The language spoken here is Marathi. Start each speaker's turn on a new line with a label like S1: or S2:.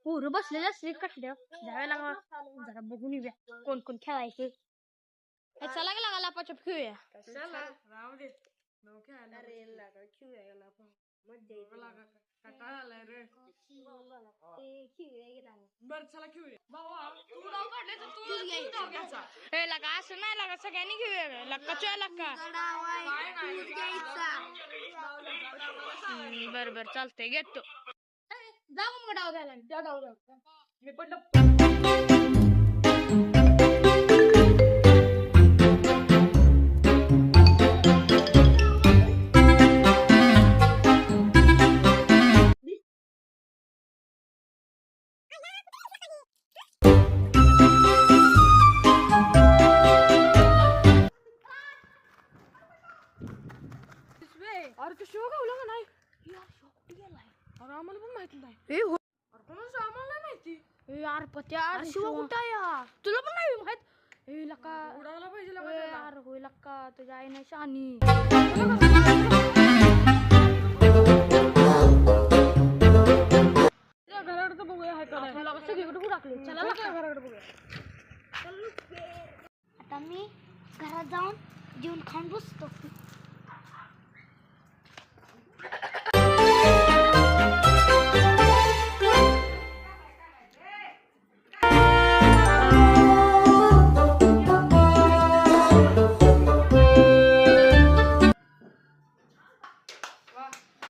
S1: पोरं बसलेले असले कठड्या जावे लागा जरा बघून येऊया कोण कोण खेळायचे. चला गेला गाला पाचप खेळूया.
S2: राहू दे बर चला खेळूया. तू नाव काढले तर तू नाव घ्यायचा.
S1: ए लगा असं नाही लागा सगळ्यांनी घेऊया लक्का चोया लक्का. बर बर चालतंय घेतो. जाऊ मग डाव घ्यायला त्या डाव जाऊ
S2: मी पण
S1: अरे तो शिव गावला का नाही यार शिव कुठे गेलाय.
S2: अरे आम्हाला पण माहिती नाही.
S1: ए हो
S2: अरे कोणाचं आम्हाला नाही माहिती.
S1: ए यार पत्या शिव कुठे आहे यार तुला पण नाही माहित. ए लका
S2: उडायला पाहिजे
S1: यार होय लका तुझ्या आई नाही शानी.
S2: घराकडे तर बघूया हाय का नाही.
S1: सगळीकडे टाकले चला
S2: घराकडे बघूया.
S3: आता मी घरात जाऊन जेवण खाऊन बसतो.